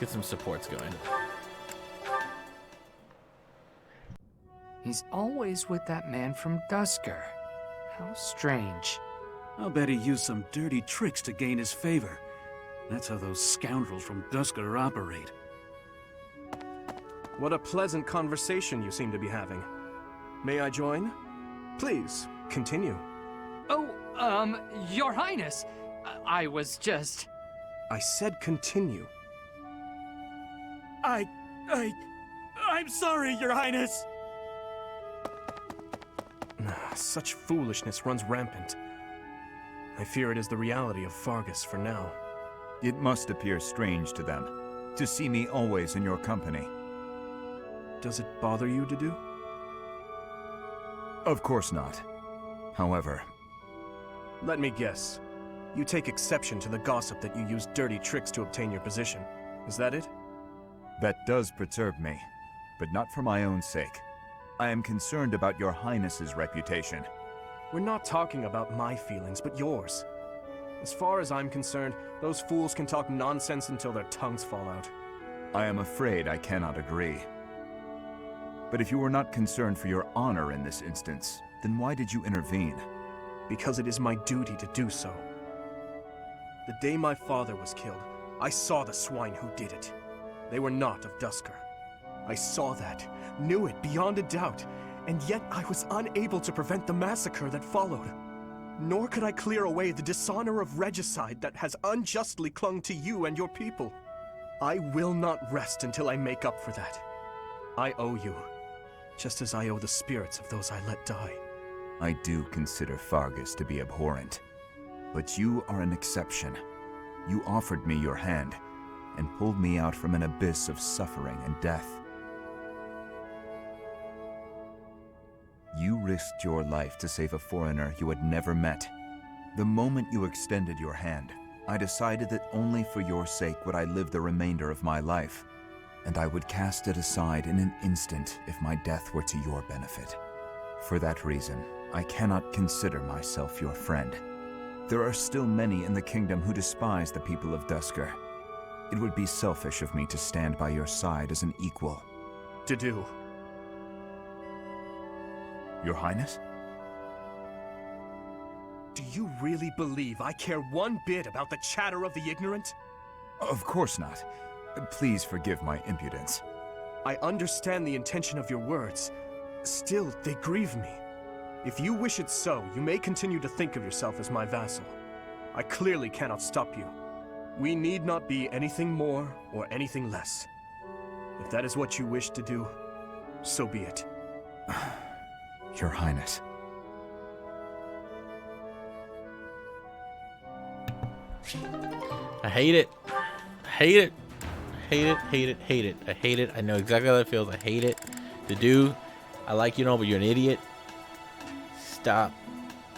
get some supports going. He's always with that man from Dusker. How strange. I'll bet he used some dirty tricks to gain his favor. That's how those scoundrels from Dusker operate. What a pleasant conversation you seem to be having. May I join? Please, continue. Oh, Your Highness, I was just... I said continue. I'm sorry, Your Highness! Such foolishness runs rampant. I fear it is the reality of Fargus for now. It must appear strange to them, to see me always in your company. Does it bother you to do? Of course not. However... Let me guess. You take exception to the gossip that you use dirty tricks to obtain your position. Is that it? That does perturb me, but not for my own sake. I am concerned about your Highness's reputation. We're not talking about my feelings, but yours. As far as I'm concerned, those fools can talk nonsense until their tongues fall out. I am afraid I cannot agree. But if you were not concerned for your honor in this instance, then why did you intervene? Because it is my duty to do so. The day my father was killed, I saw the swine who did it. They were not of Dusker. I saw that, knew it beyond a doubt, and yet I was unable to prevent the massacre that followed. Nor could I clear away the dishonor of regicide that has unjustly clung to you and your people. I will not rest until I make up for that. I owe you, just as I owe the spirits of those I let die. I do consider Fargus to be abhorrent, but you are an exception. You offered me your hand, and pulled me out from an abyss of suffering and death. You risked your life to save a foreigner you had never met. The moment you extended your hand, I decided that only for your sake would I live the remainder of my life, and I would cast it aside in an instant if my death were to your benefit. For that reason, I cannot consider myself your friend. There are still many in the kingdom who despise the people of Dusker. It would be selfish of me to stand by your side as an equal. To do. Your Highness? Do you really believe I care one bit about the chatter of the ignorant? Of course not. Please forgive my impudence. I understand the intention of your words. Still, they grieve me. If you wish it so, you may continue to think of yourself as my vassal. I clearly cannot stop you. We need not be anything more or anything less. If that is what you wish to do, so be it. Your Highness. I hate it. Hate it. Hate it, hate it, hate it. I hate it. I know exactly how that feels. I hate it. The dude, I like you, but you're an idiot. Stop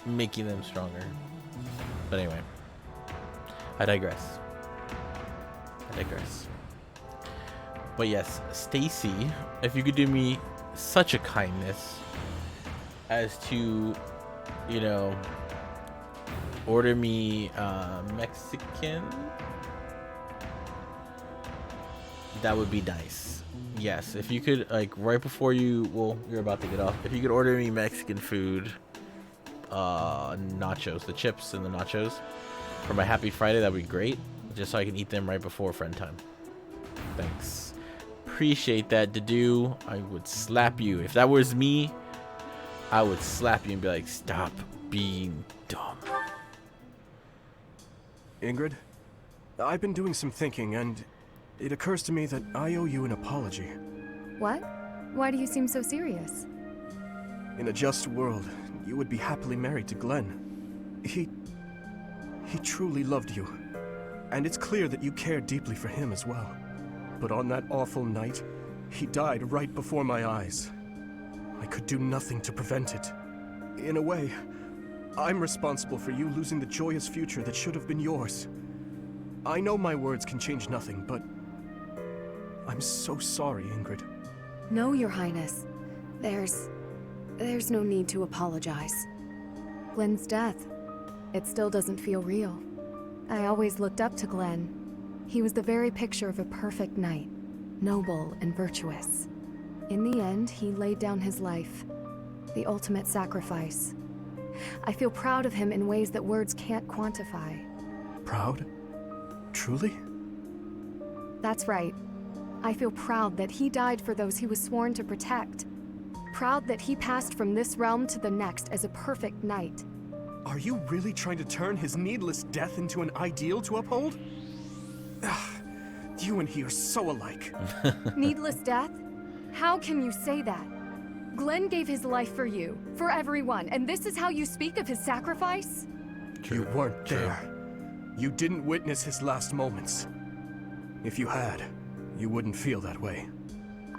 making them stronger. But anyway, I digress. But yes, Stacy, if you could do me such a kindness as to, you know, order me Mexican, that would be nice. Yes, if you could, like, right before you, well, you're about to get off, if you could order me Mexican food, nachos, the chips and the nachos for my Happy Friday, that would be great, just so I can eat them right before friend time. Thanks. Appreciate that, Dedu. I would slap you. If that was me, I would slap you and be like, stop being dumb. Ingrid, I've been doing some thinking, and it occurs to me that I owe you an apology. What? Why do you seem so serious? In a just world, you would be happily married to Glenn. He truly loved you, and it's clear that you care deeply for him as well. But on that awful night, he died right before my eyes. I could do nothing to prevent it. In a way, I'm responsible for you losing the joyous future that should have been yours. I know my words can change nothing, but I'm so sorry, Ingrid. No, Your Highness. There's no need to apologize. Glenn's death, it still doesn't feel real. I always looked up to Glenn. He was the very picture of a perfect knight, noble and virtuous. In the end, he laid down his life, the ultimate sacrifice. I feel proud of him in ways that words can't quantify. Proud? Truly? That's right. I feel proud that he died for those he was sworn to protect. Proud that he passed from this realm to the next as a perfect knight. Are you really trying to turn his needless death into an ideal to uphold? You and he are so alike. Needless death? How can you say that? Glenn gave his life for you, for everyone, and this is how you speak of his sacrifice? You weren't there. You didn't witness his last moments. If you had, you wouldn't feel that way.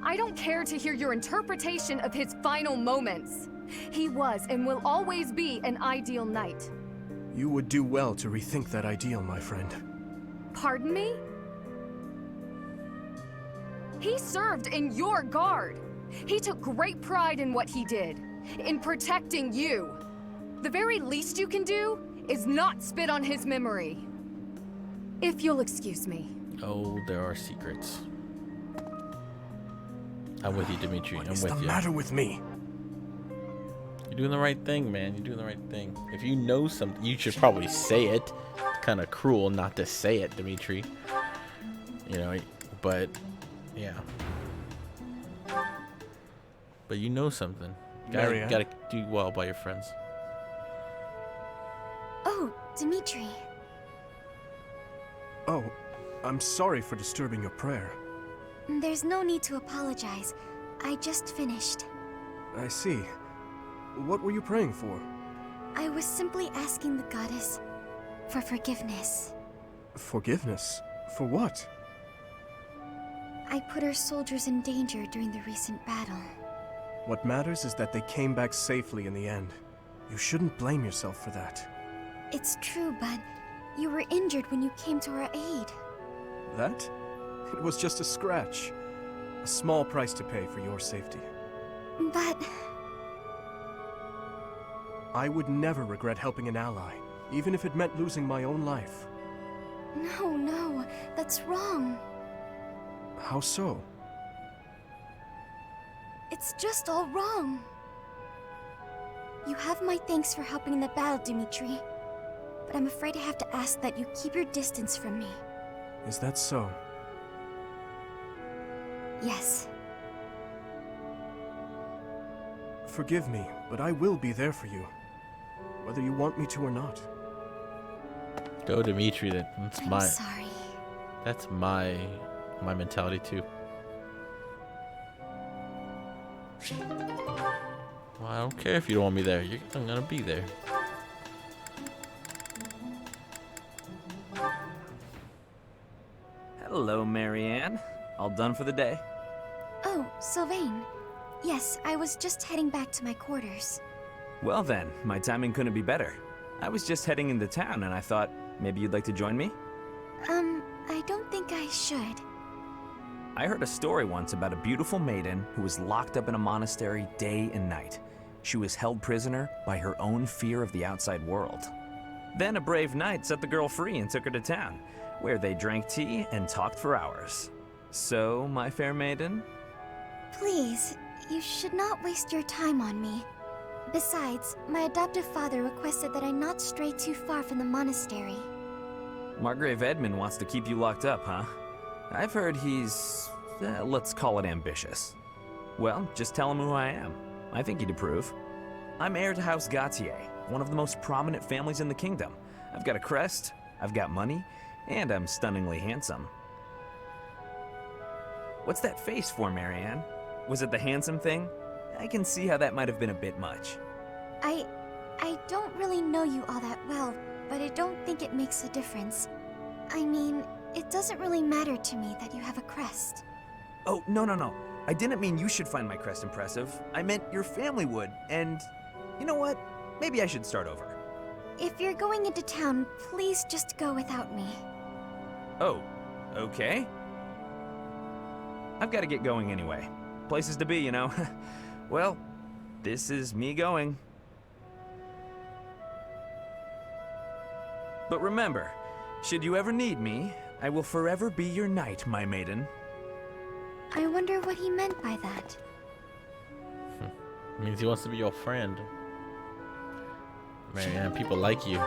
I don't care to hear your interpretation of his final moments. He was and will always be an ideal knight. You would do well to rethink that ideal, my friend. Pardon me? He served in your guard. He took great pride in what he did, in protecting you. The very least you can do is not spit on his memory. If you'll excuse me. Oh, there are secrets. I'm with you, Dimitri. What I'm is with the you. matter with me? You're doing the right thing, man. You're doing the right thing. If you know something, you should probably say it. It's kind of cruel not to say it, Dimitri. You know, but yeah. But you know something. Marianne? Gotta do well by your friends. Oh, Dimitri. Oh, I'm sorry for disturbing your prayer. There's no need to apologize. I just finished. I see. What were you praying for? I was simply asking the goddess for forgiveness. Forgiveness? For what? I put our soldiers in danger during the recent battle. What matters is that they came back safely in the end. You shouldn't blame yourself for that. It's true, but you were injured when you came to our aid. That? It was just a scratch. A small price to pay for your safety. But I would never regret helping an ally, even if it meant losing my own life. no, that's wrong. How so? It's just all wrong. You have my thanks for helping in the battle, Dimitri. But I'm afraid I have to ask that you keep your distance from me. Is that so? Yes. Forgive me, but I will be there for you. Whether you want me to or not. Go, Dimitri. That's I'm my. sorry. That's my mentality too. Well, I don't care if you don't want me there. I'm gonna be there. Hello, Marianne. All done for the day? Oh, Sylvain. Yes, I was just heading back to my quarters. Well then, my timing couldn't be better. I was just heading into town and I thought maybe you'd like to join me? I don't think I should. I heard a story once about a beautiful maiden who was locked up in a monastery day and night. She was held prisoner by her own fear of the outside world. Then a brave knight set the girl free and took her to town, where they drank tea and talked for hours. So, my fair maiden? Please, you should not waste your time on me. Besides, my adoptive father requested that I not stray too far from the monastery. Margrave Edmund wants to keep you locked up, huh? I've heard he's, let's call it ambitious. Well, just tell him who I am. I think he'd approve. I'm heir to House Gautier, one of the most prominent families in the kingdom. I've got a crest, I've got money, and I'm stunningly handsome. What's that face for, Marianne? Was it the handsome thing? I can see how that might have been a bit much. I don't really know you all that well, but I don't think it makes a difference. I mean, it doesn't really matter to me that you have a crest. Oh, no. I didn't mean you should find my crest impressive. I meant your family would, and you know what? Maybe I should start over. If you're going into town, please just go without me. Oh, okay. I've got to get going anyway. Places to be, you know. Well, this is me going. But remember, should you ever need me, I will forever be your knight, my maiden. I wonder what he meant by that. Means he wants to be your friend. Marianne, people like you.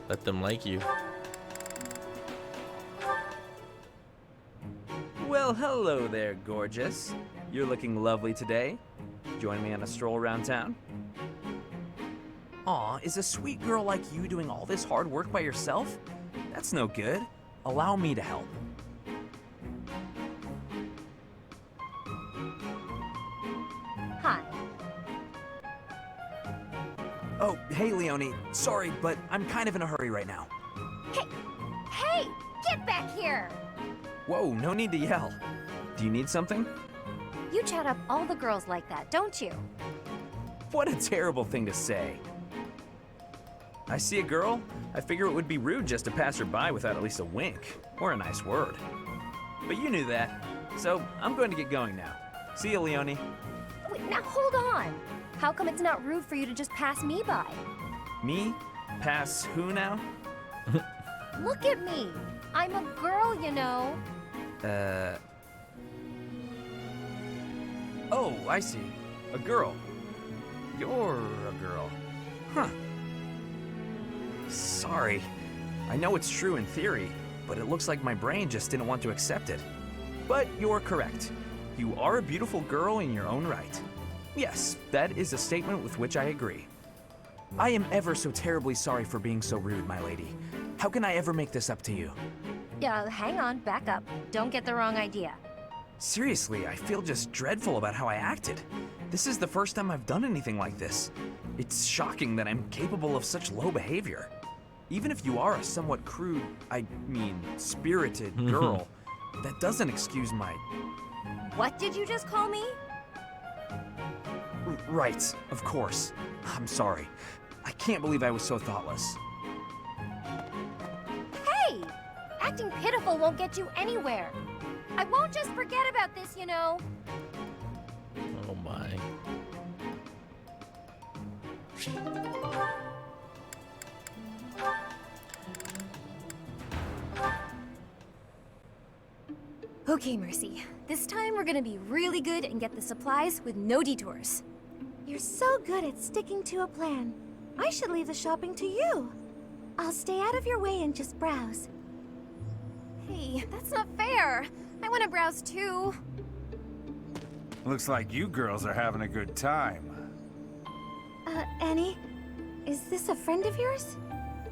Let them like you. Well, hello there, gorgeous. You're looking lovely today. Join me on a stroll around town? Aw, is a sweet girl like you doing all this hard work by yourself? That's no good. Allow me to help. Hi. Oh, hey, Leonie. Sorry, but I'm kind of in a hurry right now. Hey! Get back here! Whoa, no need to yell. Do you need something? You chat up all the girls like that, don't you? What a terrible thing to say. I see a girl, I figure it would be rude just to pass her by without at least a wink, or a nice word. But you knew that, so I'm going to get going now. See you, Leonie. Wait, now hold on! How come it's not rude for you to just pass me by? Me? Pass who now? Look at me! I'm a girl, you know. Oh, I see. A girl. You're a girl. Huh. Sorry. I know it's true in theory, but it looks like my brain just didn't want to accept it. But you're correct. You are a beautiful girl in your own right. Yes, that is a statement with which I agree. I am ever so terribly sorry for being so rude, my lady. How can I ever make this up to you? Yeah, hang on, back up. Don't get the wrong idea. Seriously, I feel just dreadful about how I acted. This is the first time I've done anything like this. It's shocking that I'm capable of such low behavior. Even if you are a somewhat crude, spirited girl, that doesn't excuse my... What did you just call me? Right, of course. I'm sorry. I can't believe I was so thoughtless. Hey! Acting pitiful won't get you anywhere. I won't just forget about this, you know. Oh my. Okay, Mercy. This time we're gonna be really good and get the supplies with no detours. You're so good at sticking to a plan. I should leave the shopping to you. I'll stay out of your way and just browse. Hey, that's not fair. I want to browse too. Looks like you girls are having a good time. Annie? Is this a friend of yours?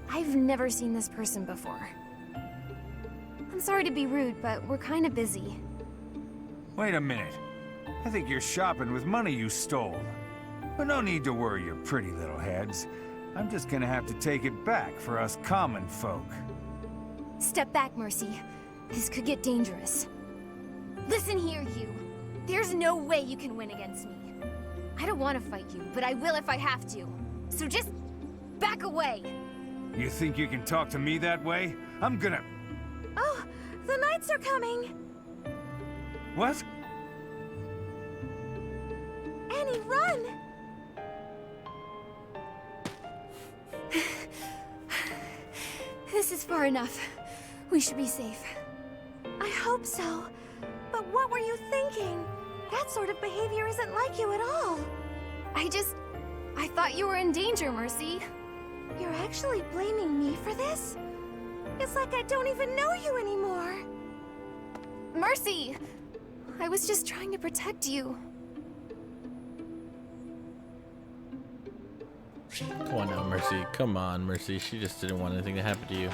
I've never seen this person before. I'm sorry to be rude, but we're kind of busy. Wait a minute. I think you're shopping with money you stole. But no need to worry your pretty little heads. I'm just gonna have to take it back for us common folk. Step back, Mercy. This could get dangerous. Listen here, you. There's no way you can win against me. I don't want to fight you, but I will if I have to. So just back away. You think you can talk to me that way? I'm gonna... Oh, the knights are coming. What? Annie, run! This is far enough. We should be safe. I hope so. But what were you thinking? That sort of behavior isn't like you at all. I thought you were in danger, Mercy. You're actually blaming me for this? It's like I don't even know you anymore. Mercy! I was just trying to protect you. Come on now, Mercy. Come on, Mercy. She just didn't want anything to happen to you.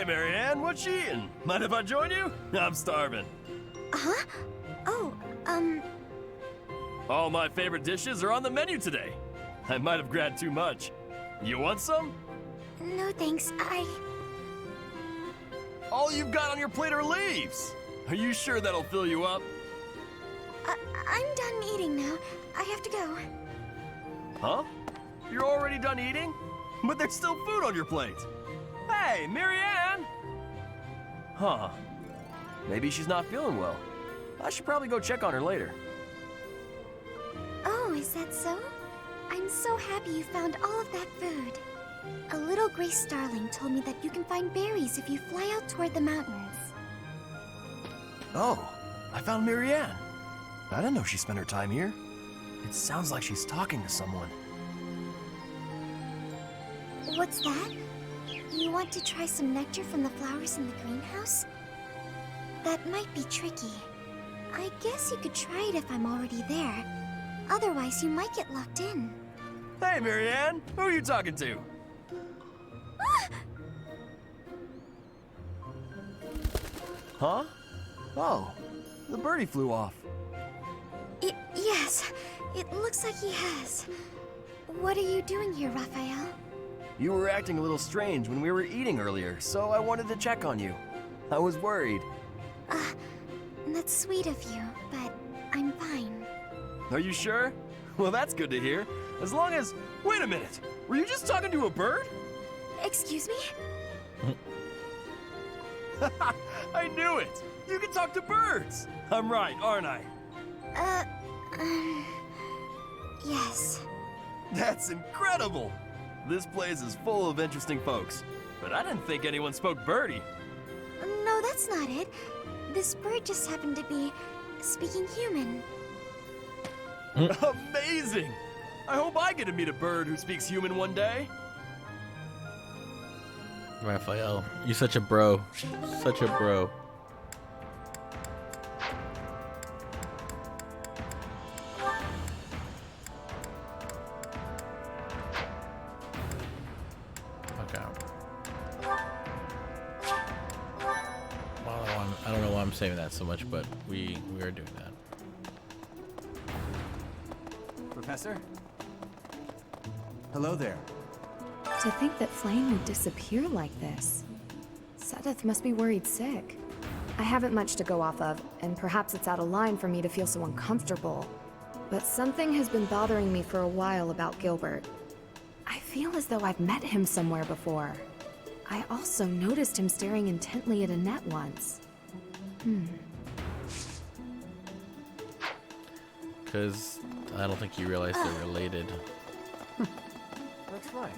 Hey, Marianne, what you eating? Mind if I join you? I'm starving. Huh? Oh, All my favorite dishes are on the menu today. I might have grabbed too much. You want some? no thanks. All you've got on your plate are leaves. Are you sure that'll fill you up? I'm done eating now. I have to go. Huh? You're already done eating? But there's still food on your plate. Hey, Marianne! Huh. Maybe she's not feeling well. I should probably go check on her later. Oh, is that so? I'm so happy you found all of that food. A little gray starling told me that you can find berries if you fly out toward the mountains. Oh, I found Marianne. I didn't know she spent her time here. It sounds like she's talking to someone. What's that? You want to try some nectar from the flowers in the greenhouse? That might be tricky. I guess you could try it if I'm already there. Otherwise, you might get locked in. Hey, Marianne! Who are you talking to? Huh? Oh, the birdie flew off. Yes, it looks like he has. What are you doing here, Raphael? You were acting a little strange when we were eating earlier, so I wanted to check on you. I was worried. That's sweet of you, but I'm fine. Are you sure? Well, that's good to hear. As long as... Wait a minute! Were you just talking to a bird? Excuse me? I knew it! You can talk to birds! I'm right, aren't I? Yes. That's incredible! This place is full of interesting folks, but I didn't think anyone spoke birdie. No, that's not it. This bird just happened to be speaking human. Amazing! I hope I get to meet a bird who speaks human one day. Raphael, you're such a bro. Such a bro. Okay. Well, I don't know why I'm saying that so much, but we are doing that. Professor? Hello there. To think that Flame would disappear like this. Sedith must be worried sick. I haven't much to go off of, and perhaps it's out of line for me to feel so uncomfortable. But something has been bothering me for a while about Gilbert. I feel as though I've met him somewhere before. I also noticed him staring intently at Annette once. Because I don't think you realize they're related. That's right.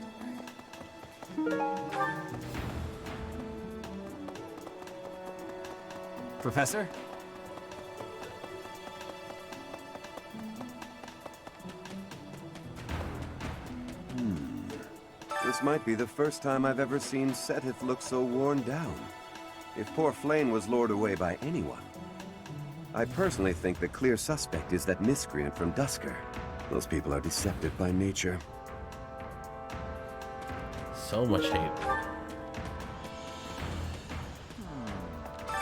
Professor? This might be the first time I've ever seen Sedith look so worn down. If poor Flame was lured away by anyone. I personally think the clear suspect is that miscreant from Dusker. Those people are deceptive by nature. So much hate.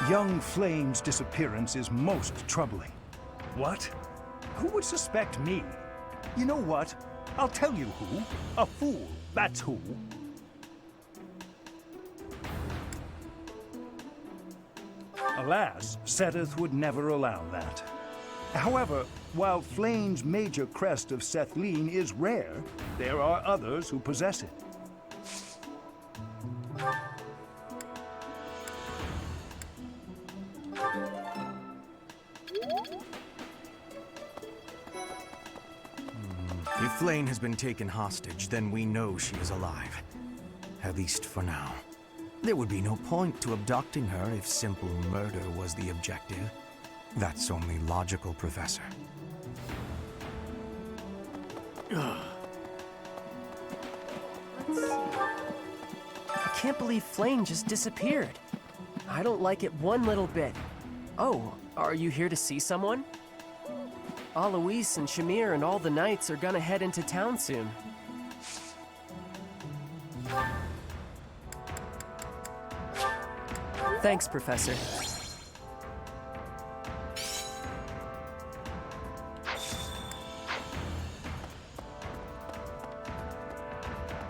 Young Flame's disappearance is most troubling. What? Who would suspect me? You know what? I'll tell you who. A fool, that's who. Alas, Sedith would never allow that. However, while Flame's major crest of Sethleen is rare, there are others who possess it. If Flame has been taken hostage, then we know she is alive. At least for now. There would be no point to abducting her if simple murder was the objective. That's only logical, Professor. I can't believe Flame just disappeared. I don't like it one little bit. Oh, are you here to see someone? Alois and Shamir and all the knights are gonna head into town soon. Thanks, Professor.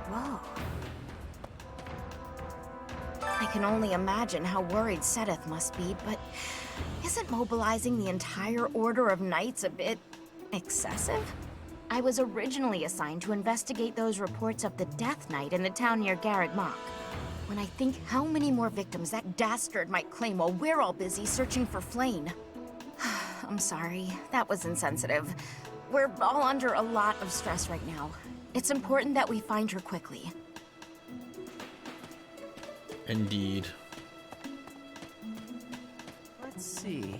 Whoa. I can only imagine how worried Sedith must be, but isn't mobilizing the entire Order of Knights a bit excessive? I was originally assigned to investigate those reports of the Death Knight in the town near Garreg Mach. when I think how many more victims that dastard might claim while we're all busy searching for Flayn. I'm sorry, that was insensitive. We're all under a lot of stress right now. It's important that we find her quickly. Indeed. Let's see.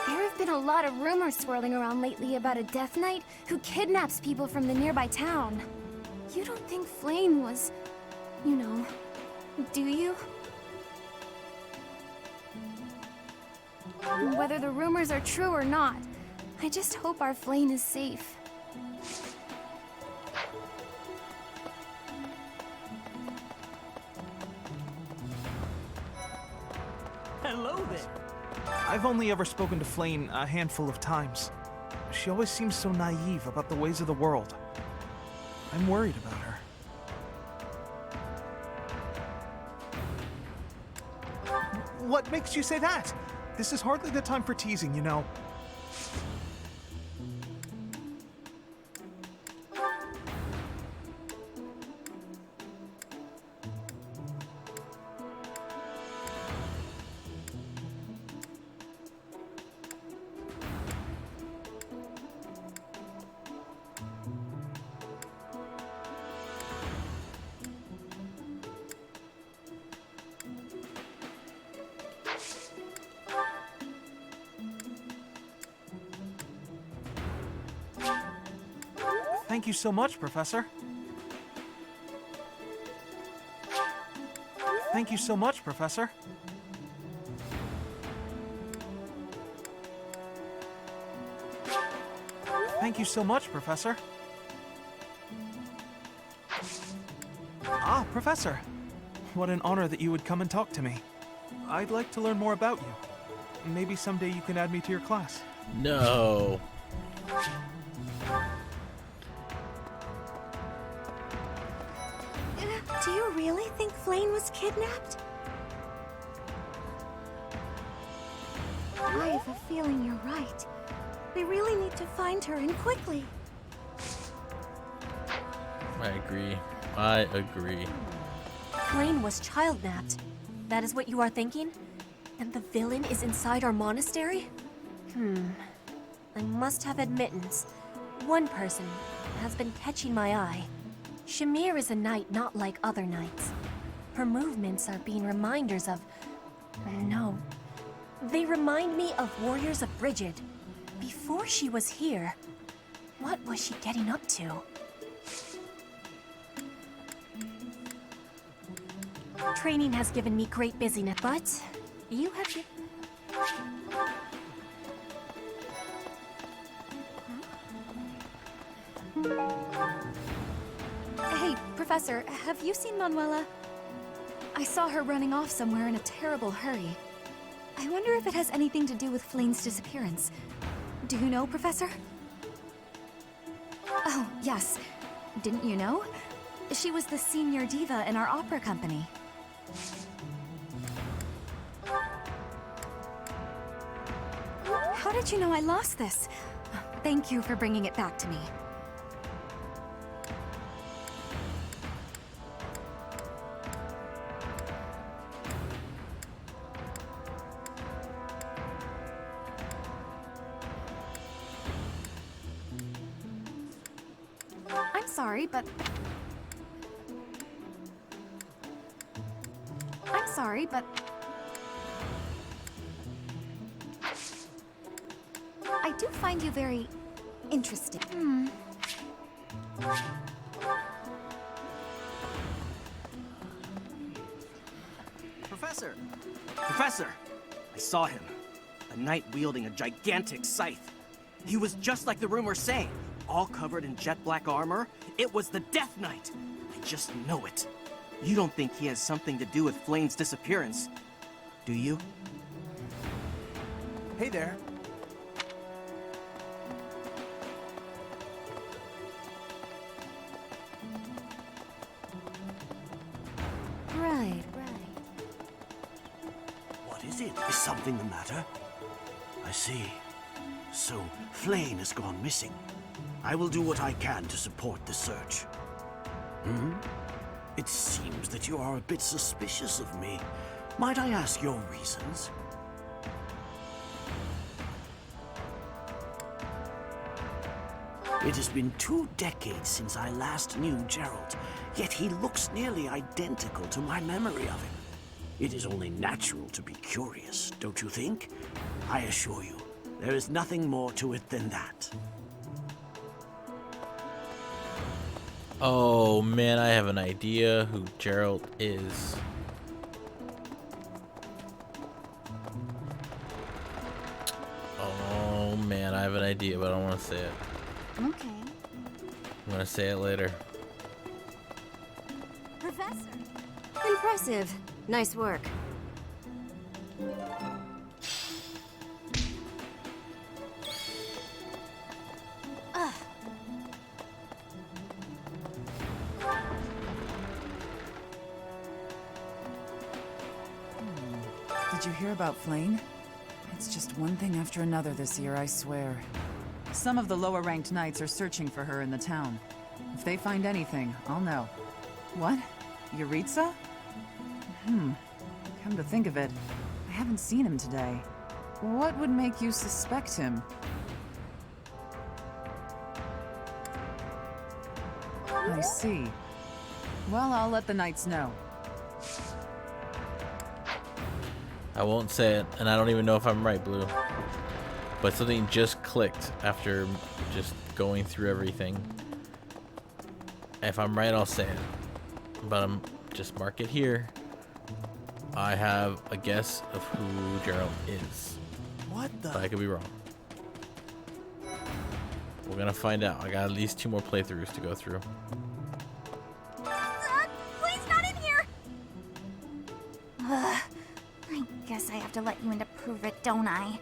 There have been a lot of rumors swirling around lately about a Death Knight who kidnaps people from the nearby town. You don't think Flayn was, you know, do you? Whether the rumors are true or not, I just hope our Flayn is safe. Hello there. I've only ever spoken to Flayn a handful of times. She always seems so naive about the ways of the world. I'm worried about her. What makes you say that? This is hardly the time for teasing, you know. Thank you so much, Professor. Thank you so much, Professor. Thank you so much, Professor. Ah, Professor. What an honor that you would come and talk to me. I'd like to learn more about you. Maybe someday you can add me to your class. No. Do you really think Flayn was kidnapped? I have a feeling you're right. We really need to find her, and quickly. I agree. I agree. Flayn was child-napped. That is what you are thinking? And the villain is inside our monastery? I must have admittance. One person has been catching my eye. Shamir is a knight not like other knights. Her movements are being reminders of... No. They remind me of warriors of Brigid. Before she was here, what was she getting up to? Training has given me great busyness, but you have... Hey, Professor, have you seen Manuela? I saw her running off somewhere in a terrible hurry. I wonder if it has anything to do with Flayn's disappearance. Do you know, Professor? Oh, yes. Didn't you know? She was the senior diva in our opera company. How did you know I lost this? Thank you for bringing it back to me. I'm sorry, but... I do find you very interesting. Professor! Professor! I saw him. A knight wielding a gigantic scythe. He was just like the rumors say, all covered in jet black armor. It was the Death Knight. I just know it. You don't think he has something to do with Flayn's disappearance, do you? Hey there. Right. What is it? Is something the matter? I see. So, Flayn has gone missing. I will do what I can to support the search. It seems that you are a bit suspicious of me. Might I ask your reasons? It has been 2 decades since I last knew Gerald, yet he looks nearly identical to my memory of him. It is only natural to be curious, don't you think? I assure you, there is nothing more to it than that. Oh man, I have an idea who Gerald is. Oh man, I have an idea, but I don't want to say it. Okay. I'm gonna say it later. Professor. Impressive. Nice work. Ugh. Did you hear about Flane? It's just one thing after another this year, I swear. Some of the lower-ranked knights are searching for her in the town. If they find anything, I'll know. What? Yuritsa? Come to think of it, I haven't seen him today. What would make you suspect him? I see. Well, I'll let the knights know. I won't say it, and I don't even know if I'm right, Blue. But something just clicked after just going through everything. If I'm right, I'll say it. But I'm just mark it here. I have a guess of who Gerald is. What the? But I could be wrong. We're gonna find out. I got at least 2 more playthroughs to go through. Please, not in here! I guess I have to let you in to prove it, don't I?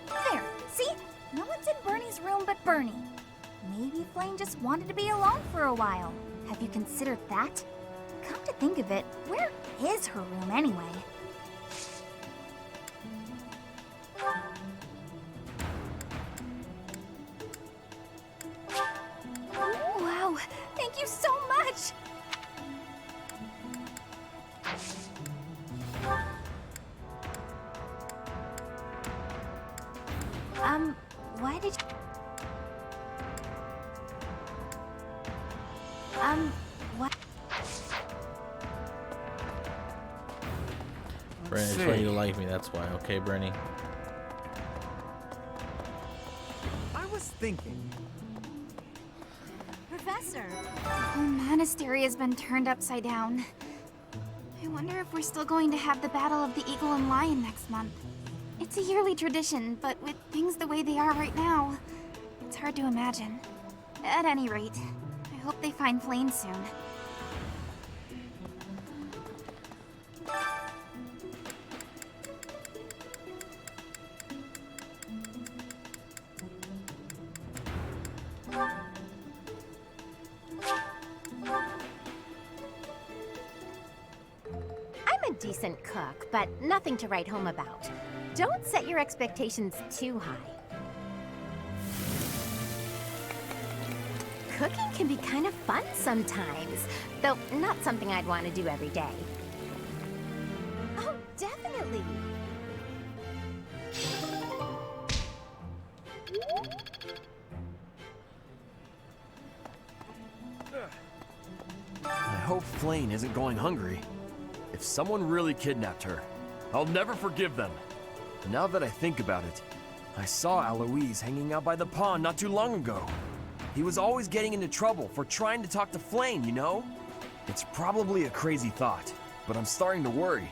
There, see? No one's in Bernie's room but Bernie. Maybe Flame just wanted to be alone for a while. Have you considered that? Come to think of it, where is her room anyway? Wow, thank you so much! Why did you... what? Bernie, I just want you to like me, that's why. Okay, Bernie? I was thinking. Professor! The whole monastery has been turned upside down. I wonder if we're still going to have the Battle of the Eagle and Lion next month. It's a yearly tradition, but with things the way they are right now, it's hard to imagine. At any rate, I hope they find Flame soon. I'm a decent cook, but nothing to write home about. Don't set your expectations too high. Cooking can be kind of fun sometimes, though not something I'd want to do every day. Oh, definitely! I hope Flane isn't going hungry. If someone really kidnapped her, I'll never forgive them. Now that I think about it, I saw Alois hanging out by the pond not too long ago. He was always getting into trouble for trying to talk to Flane, you know? It's probably a crazy thought, but I'm starting to worry.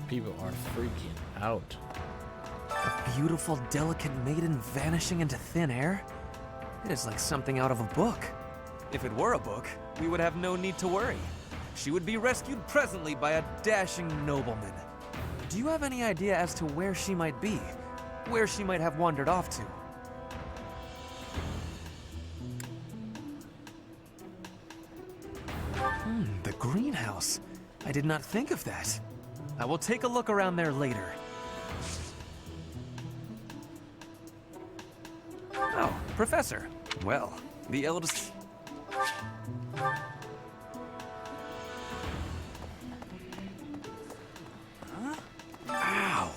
People are freaking out. A beautiful, delicate maiden vanishing into thin air? It is like something out of a book. If it were a book, we would have no need to worry. She would be rescued presently by a dashing nobleman. Do you have any idea as to where she might be? Where she might have wandered off to? The greenhouse. house. I did not think of that. I will take a look around there later. Oh, Professor. Well, the eldest... Huh? Ow!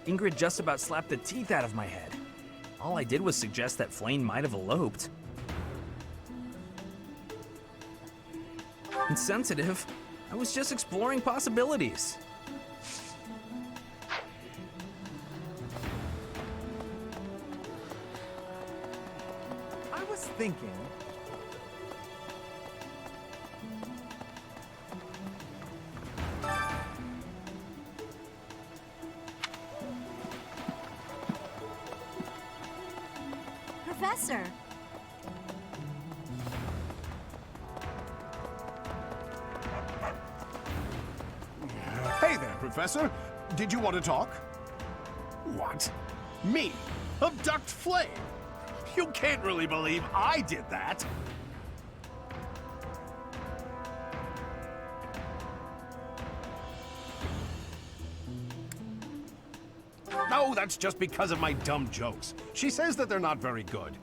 Ingrid just about slapped the teeth out of my head. All I did was suggest that Flame might have eloped. Insensitive? I was just exploring possibilities. I was thinking... Professor! Hey there, Professor. Did you want to talk? What? Me? Abduct Flame? You can't really believe I did that. No, that's just because of my dumb jokes. She says that they're not very good.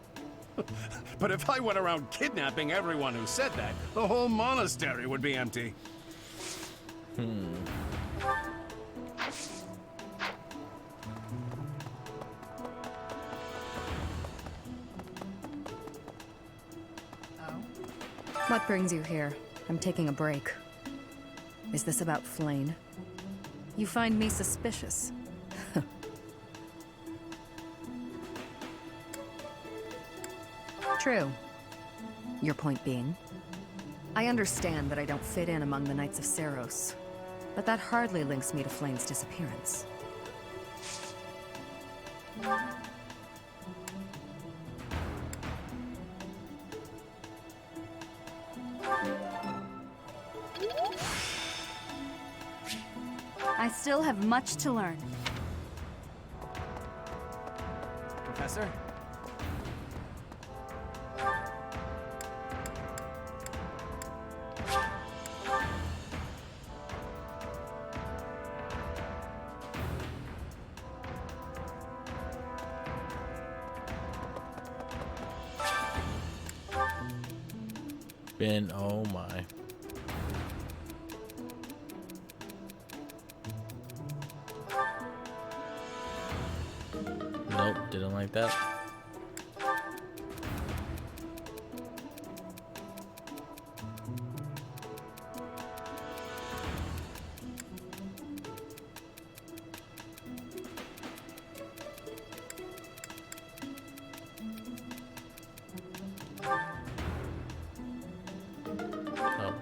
But if I went around kidnapping everyone who said that, the whole monastery would be empty. What brings you here? I'm taking a break. Is this about Flame? You find me suspicious. True. Your point being? I understand that I don't fit in among the Knights of Seiros, but that hardly links me to Flame's disappearance. I still have much to learn. Professor? Ben, oh my. Nope, didn't like that. Oh,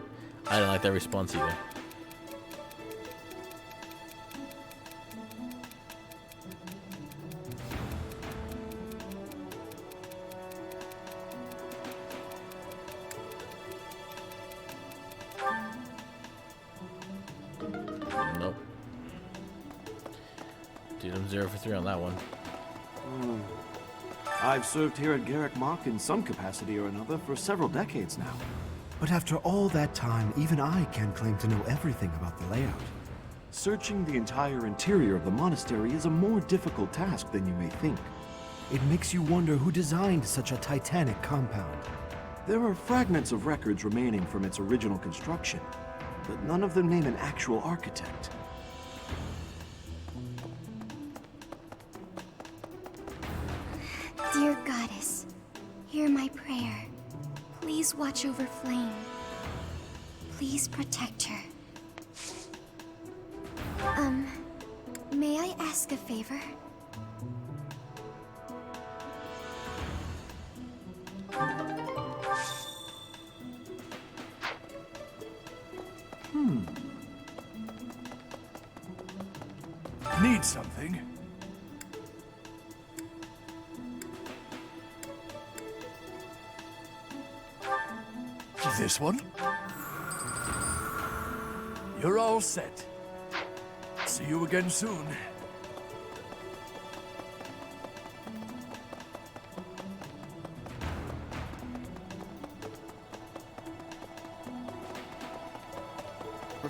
I didn't like that response either. Nope. Dude, I'm 0 for 3 on that one. I've served here at Garrick Mach in some capacity or another for several decades now. But after all that time, even I can't claim to know everything about the layout. Searching the entire interior of the monastery is a more difficult task than you may think. It makes you wonder who designed such a titanic compound. There are fragments of records remaining from its original construction, but none of them name an actual architect. Dear Goddess, hear my prayer. Please watch over Flame. Please protect her. May I ask a favor? Need something? This one? You're all set. See you again soon.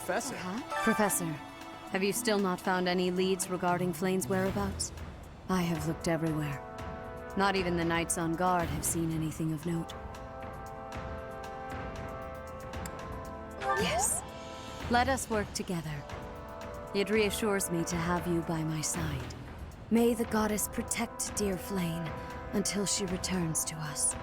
Professor. Professor, have you still not found any leads regarding Flane's whereabouts? I have looked everywhere. Not even the knights on guard have seen anything of note. Yes. Let us work together. It reassures me to have you by my side. May the goddess protect dear Flane until she returns to us.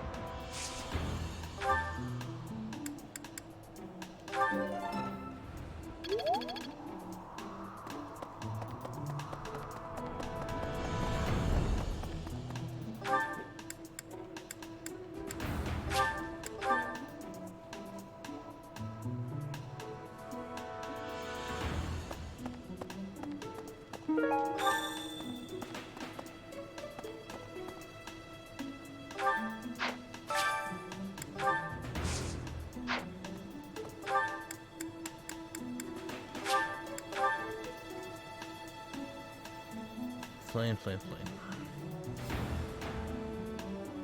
Flame.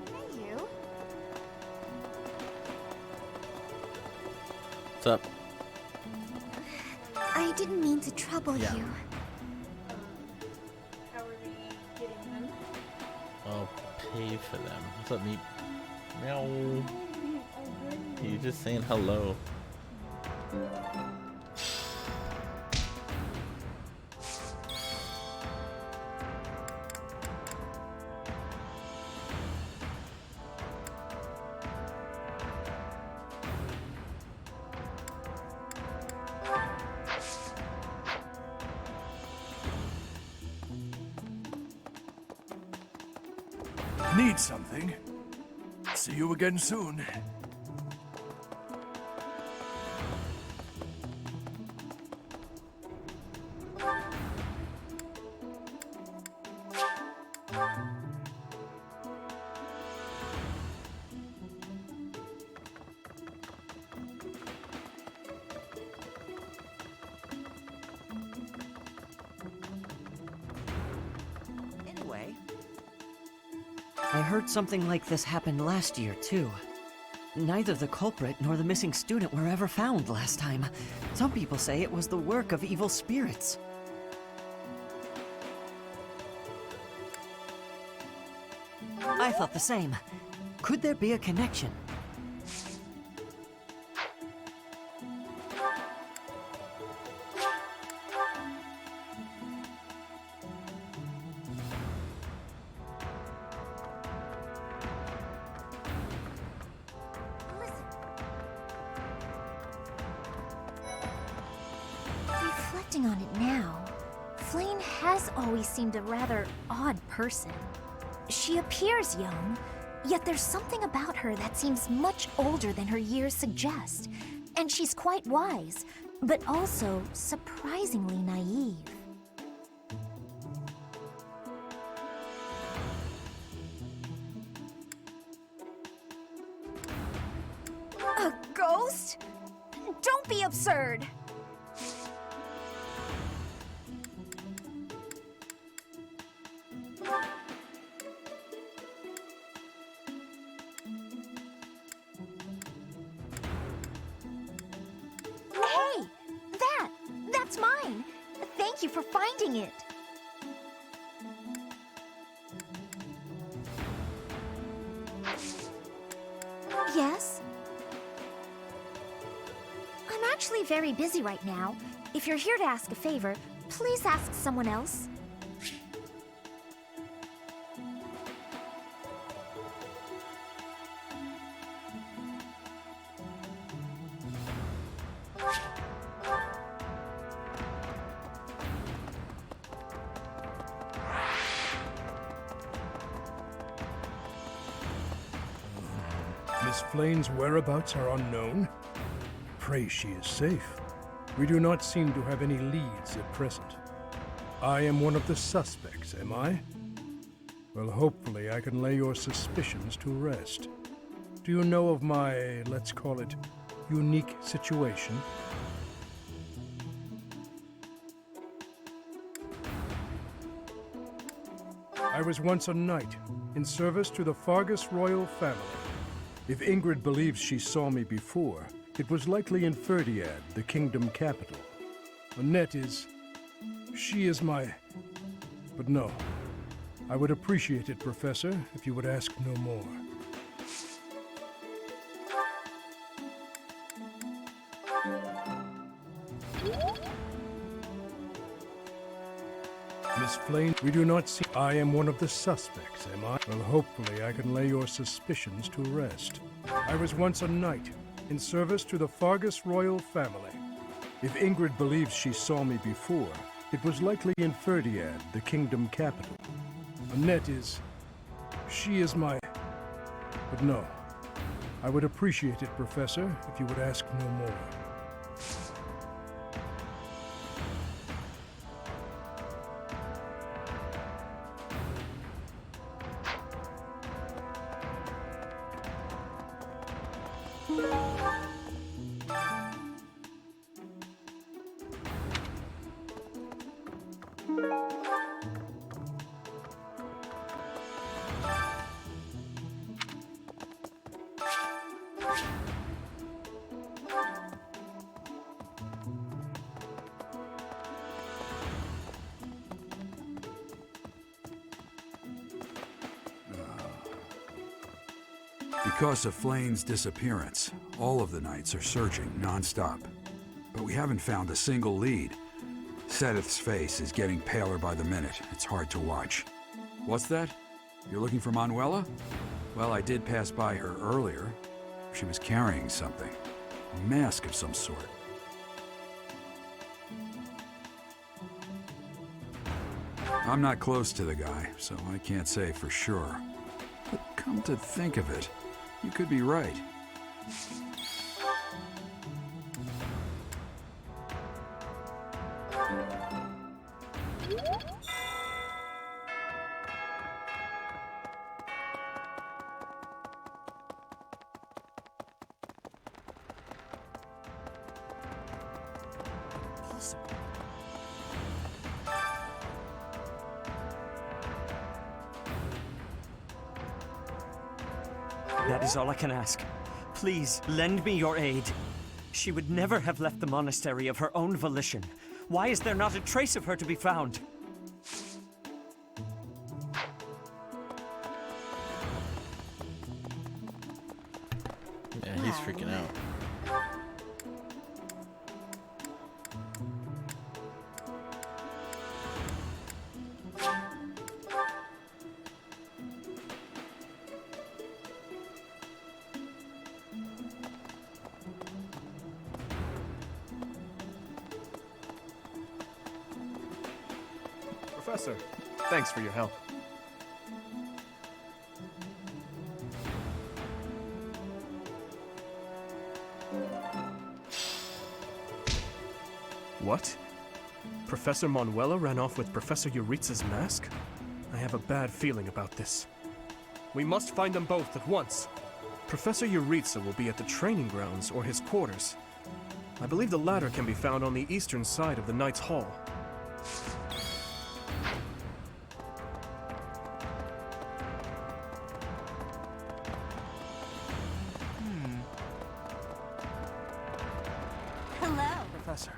Hey, you. What's up? I didn't mean to trouble Yeah. you. I'll pay for them. What's up, meat? Meow. You just saying hello. Need something? See you again soon. Anyway, I heard something like this happened last year, too. Neither the culprit nor the missing student were ever found last time. Some people say it was the work of evil spirits. I thought the same. Could there be a connection? Reflecting on it now, Flane has always seemed a rather odd person. She appears young, yet there's something about her that seems much older than her years suggest. And she's quite wise, but also surprisingly naive. A ghost? Don't be absurd! Hey! That's mine! Thank you for finding it! Yes? I'm actually very busy right now. If you're here to ask a favor, please ask someone else. Miss Flane's whereabouts are unknown. Pray she is safe. We do not seem to have any leads at present. I am one of the suspects, am I? Well, hopefully I can lay your suspicions to rest. Do you know of my, let's call it, unique situation? I was once a knight, in service to the Fargus royal family. If Ingrid believes she saw me before, it was likely in Ferdiad, the kingdom capital. Annette is... she is my... But no. I would appreciate it, Professor, if you would ask no more. Miss Flane, we do not see... I am one of the suspects, am I? Well, hopefully I can lay your suspicions to rest. I was once a knight, in service to the Fargus royal family. If Ingrid believes she saw me before, it was likely in Ferdiad, the kingdom capital. Annette is... she is my... But no. I would appreciate it, Professor, if you would ask no more. Because of Flane's disappearance, all of the knights are searching non-stop. But we haven't found a single lead. Sedith's face is getting paler by the minute. It's hard to watch. What's that? You're looking for Manuela? Well, I did pass by her earlier. She was carrying something. A mask of some sort. I'm not close to the guy, so I can't say for sure. But come to think of it, you could be right. That is all I can ask. Please, lend me your aid. She would never have left the monastery of her own volition. Why is there not a trace of her to be found? Yeah, he's freaking out. Professor, thanks for your help. What? Professor Manuela ran off with Professor Yuritsa's mask? I have a bad feeling about this. We must find them both at once. Professor Yuritsa will be at the training grounds or his quarters. I believe the latter can be found on the eastern side of the Knight's Hall. Hello. Professor.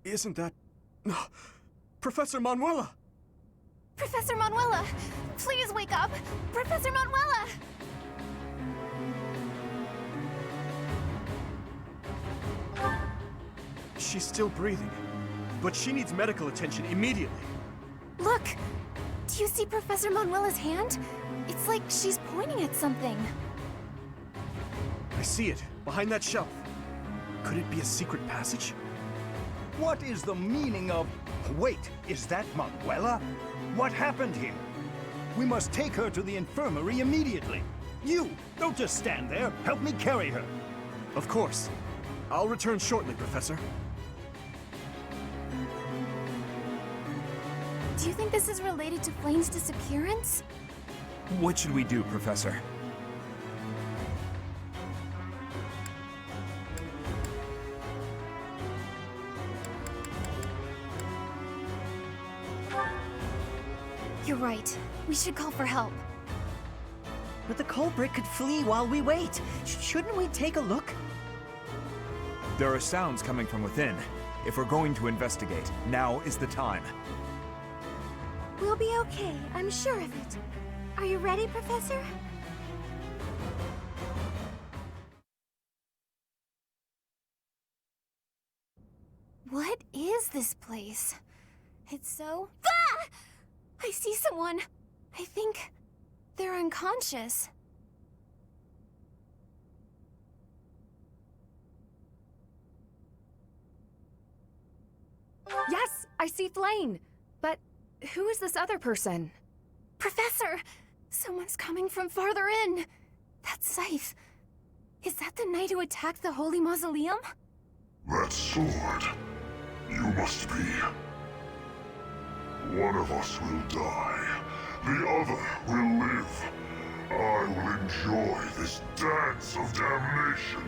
Isn't that... Professor Manuela! Professor Manuela! Please wake up! Professor Manuela! She's still breathing, but she needs medical attention immediately. Look! Do you see Professor Manuela's hand? It's like she's pointing at something. I see it, behind that shelf. Could it be a secret passage? What is the meaning of... Wait, is that Manuela? What happened here? We must take her to the infirmary immediately. You! Don't just stand there. Help me carry her. Of course. I'll return shortly, Professor. Do you think this is related to Flane's disappearance? What should we do, Professor? You're right. We should call for help. But the culprit could flee while we wait. Shouldn't we take a look? There are sounds coming from within. If we're going to investigate, now is the time. We'll be okay. I'm sure of it. Are you ready, Professor? What is this place? It's so... Ah! I see someone. I think they're unconscious. Yes, I see Flane. But who is this other person? Professor! Someone's coming from farther in. That Scythe. Is that the knight who attacked the Holy Mausoleum? That sword. You must be. One of us will die. The other will live. I will enjoy this dance of damnation.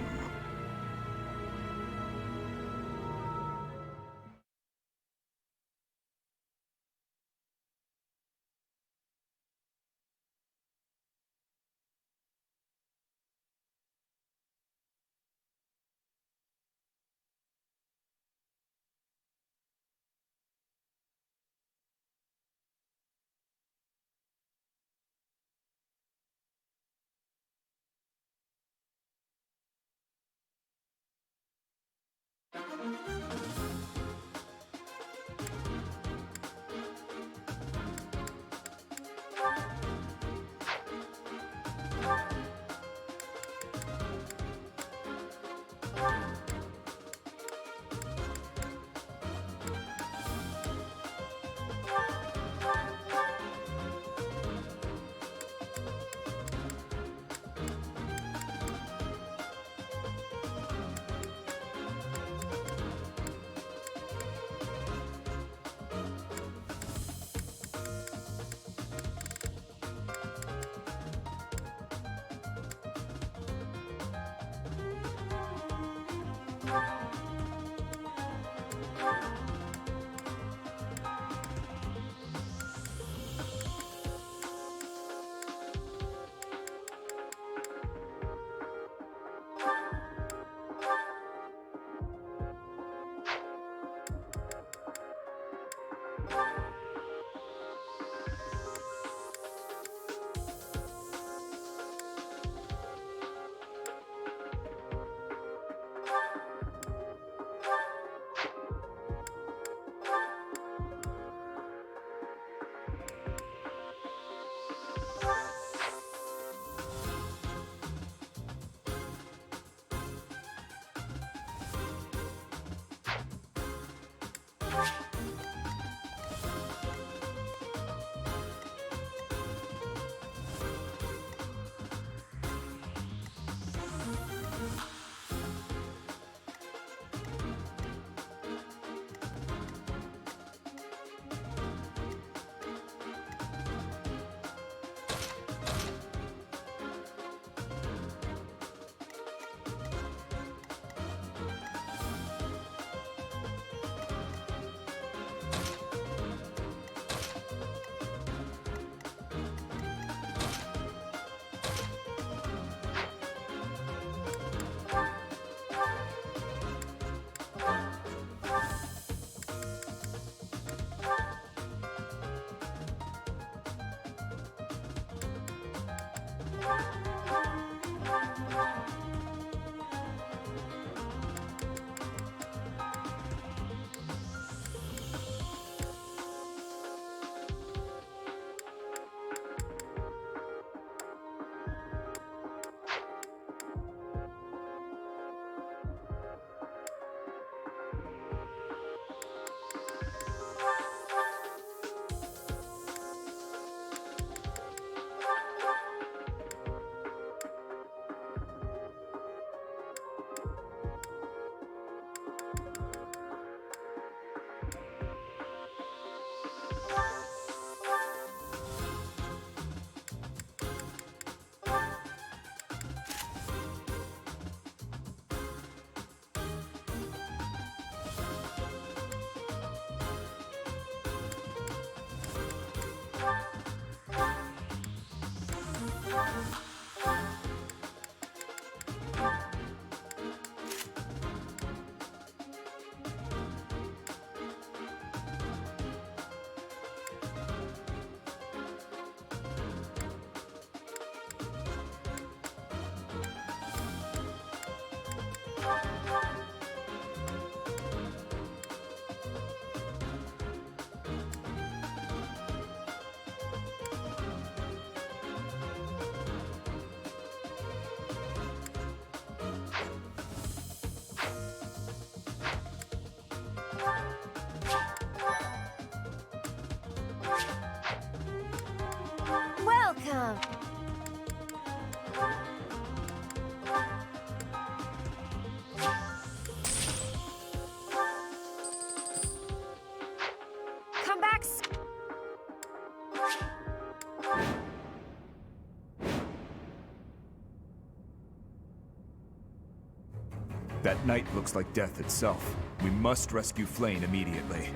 That night looks like death itself. We must rescue Flayn immediately.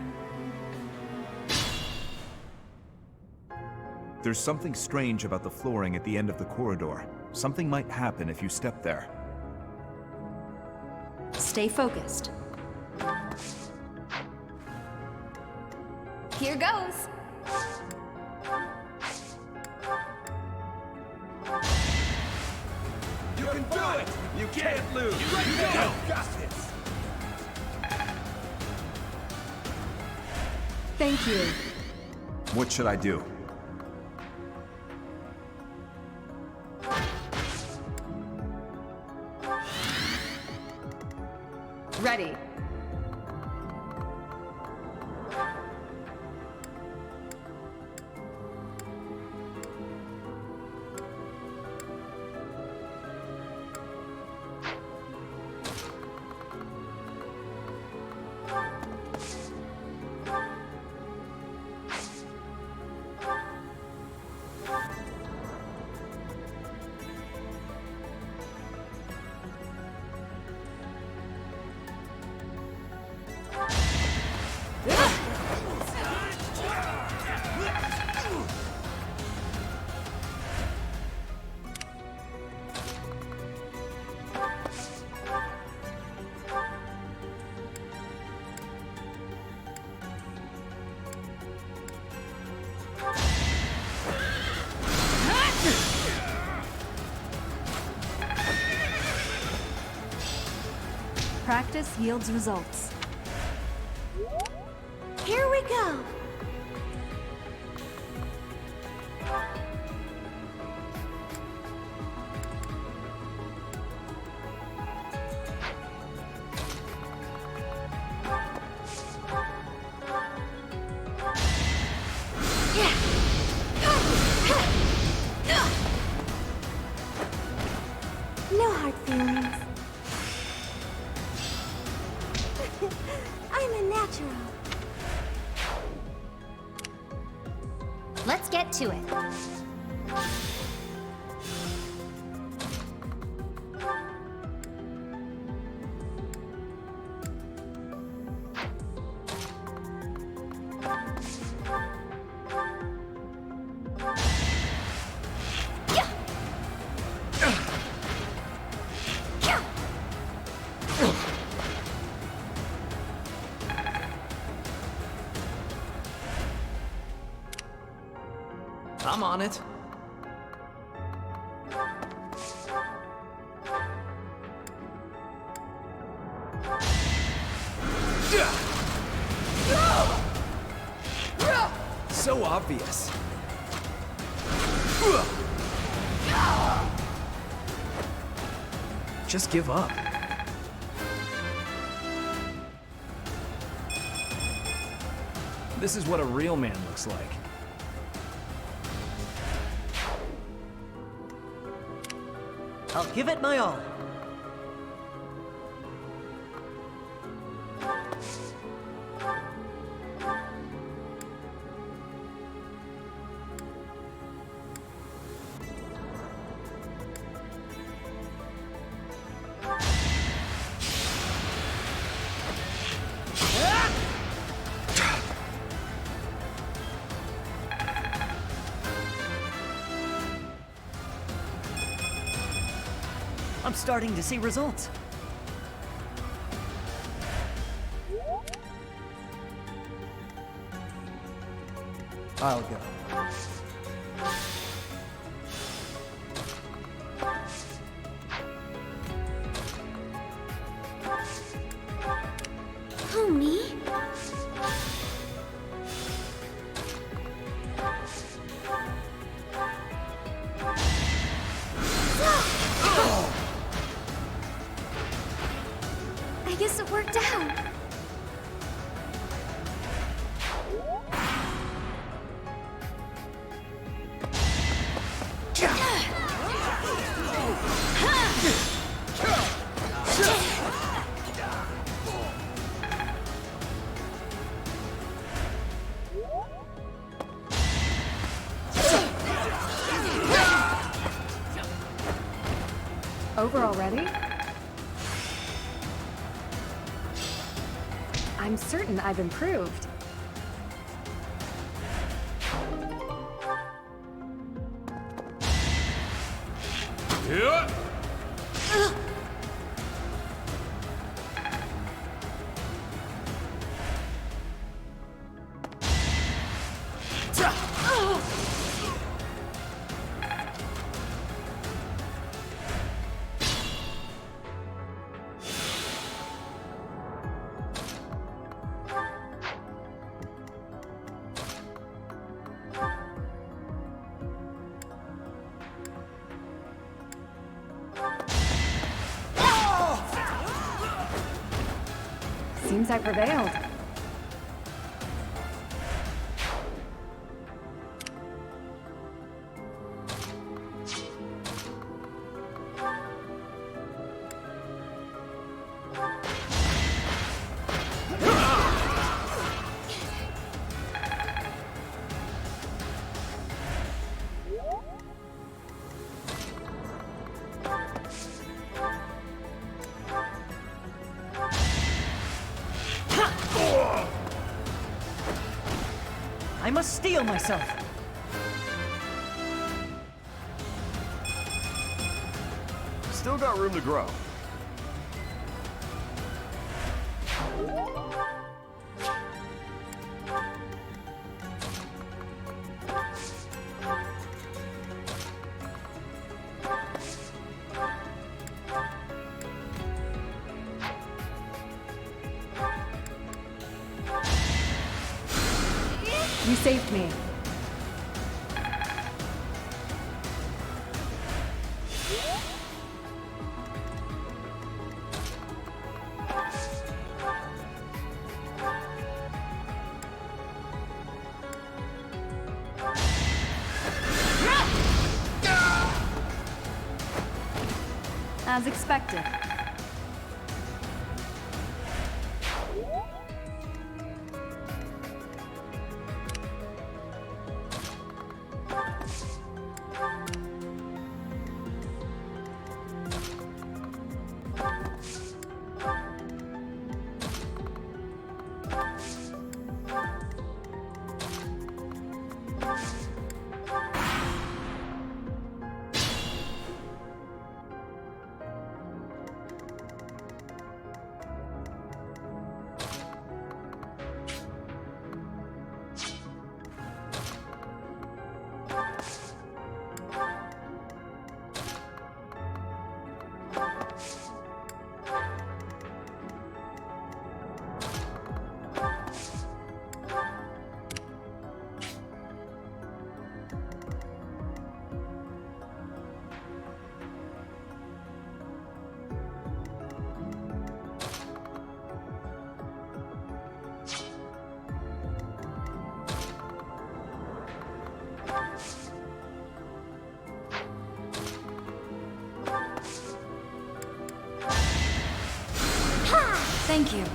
There's something strange about the flooring at the end of the corridor. Something might happen if you step there. Stay focused. Here goes. You can do it! You can't lose! You got this! Thank you. What should I do? Ready. Practice yields results. Here we go. No hard feelings. I'm a natural. Let's get to it. I'm on it. So obvious. Just give up. This is what a real man looks like. I'll give it my all. I'm starting to see results. I'll go. Who, me? I guess it worked out. Over already? I'm certain I've improved. Yeah. Seems I prevailed. I must steel myself. Still got room to grow. You saved me. As expected. Thank you.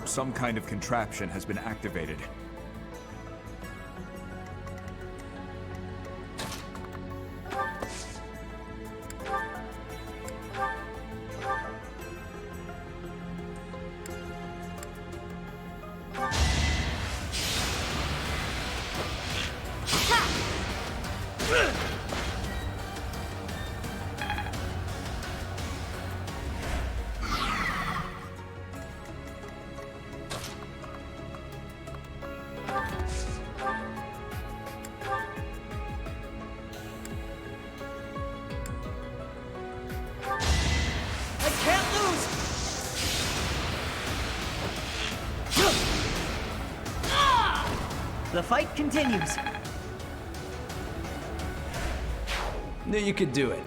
Some kind of contraption has been activated. The fight continues. Knew you could do it.